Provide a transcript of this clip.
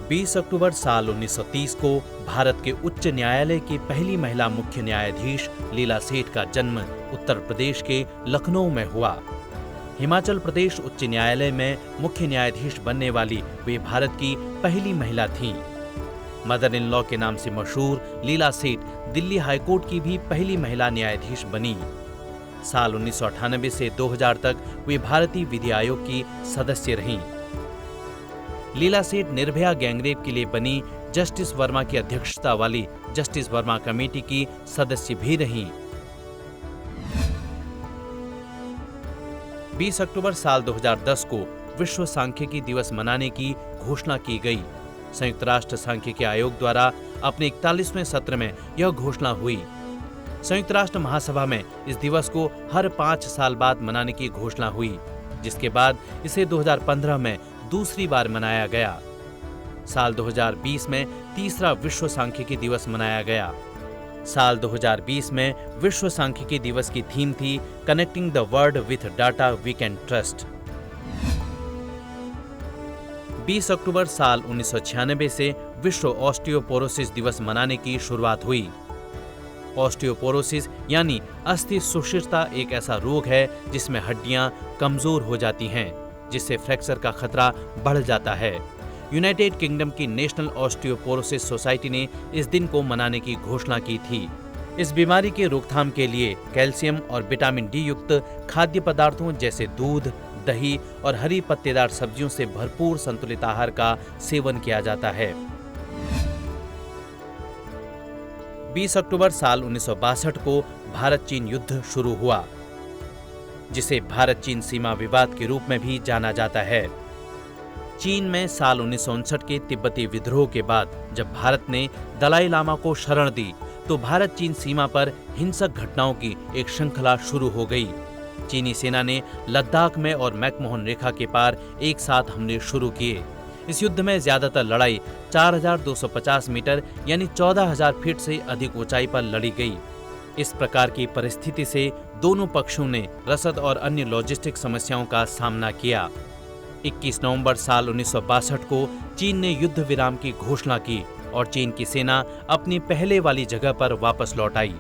20 अक्टूबर साल 1930 को भारत के उच्च न्यायालय की पहली महिला मुख्य न्यायाधीश लीला सेठ का जन्म उत्तर प्रदेश के लखनऊ में हुआ। हिमाचल प्रदेश उच्च न्यायालय में मुख्य न्यायाधीश बनने वाली वे भारत की पहली महिला थीं। मदर इन लॉ के नाम से मशहूर लीला सेठ दिल्ली हाईकोर्ट की भी पहली महिला न्यायाधीश बनी। साल 1998 से 2000 तक वे भारतीय विधि आयोग की सदस्य रहीं। लीला सेठ निर्भया गैंगरेप के लिए बनी जस्टिस वर्मा की अध्यक्षता वाली जस्टिस वर्मा कमेटी की सदस्य भी रहीं। 20 अक्टूबर साल 2010 को विश्व सांख्यिकी दिवस मनाने की घोषणा की गई। संयुक्त राष्ट्र सांख्यिकी आयोग द्वारा अपने 41वें सत्र में यह घोषणा हुई। संयुक्त राष्ट्र महासभा में इस दिवस को हर 5 साल बाद मनाने की घोषणा हुई, जिसके बाद इसे 2015 में दूसरी बार मनाया गया। साल 2020 में तीसरा विश्व सांख्यिकी दिवस मनाया गया। साल 2020 में विश्व सांख्यिकी दिवस की थीम थी connecting the world with data we can trust. 20 अक्टूबर साल 1996 से विश्व ऑस्टियोपोरोसिस दिवस मनाने की शुरुआत हुई। ऑस्टियोपोरोसिस यानी अस्थि सुषिरता एक ऐसा रोग है जिसमें हड्डियां कमजोर हो जाती हैं, जिससे फ्रैक्चर का खतरा बढ़ जाता है। यूनाइटेड किंगडम की नेशनल ऑस्टियोपोरोसिस सोसाइटी ने इस दिन को मनाने की घोषणा की थी। इस बीमारी के रोकथाम के लिए कैल्शियम और विटामिन डी युक्त खाद्य पदार्थों जैसे दूध, दही और हरी पत्तेदार सब्जियों से भरपूर संतुलित आहार का सेवन किया जाता है। 20 अक्टूबर साल 1962 को भारत चीन युद्ध शुरू हुआ, जिसे भारत चीन सीमा विवाद के रूप में भी जाना जाता है। चीन में साल 1959 के तिब्बती विद्रोह के बाद जब भारत ने दलाई लामा को शरण दी, तो भारत चीन सीमा पर हिंसक घटनाओं की एक श्रृंखला शुरू हो गई। चीनी सेना ने लद्दाख में और मैकमोहन रेखा के पार एक साथ हमले शुरू किए। इस युद्ध में ज्यादातर लड़ाई 4250 मीटर यानी 14000 फीट से अधिक ऊंचाई पर लड़ी गई। इस प्रकार की परिस्थिति से दोनों पक्षों ने रसद और अन्य लॉजिस्टिक समस्याओं का सामना किया। 21 नवंबर साल 1962 को चीन ने युद्ध विराम की घोषणा की और चीन की सेना अपनी पहले वाली जगह पर वापस लौट आई।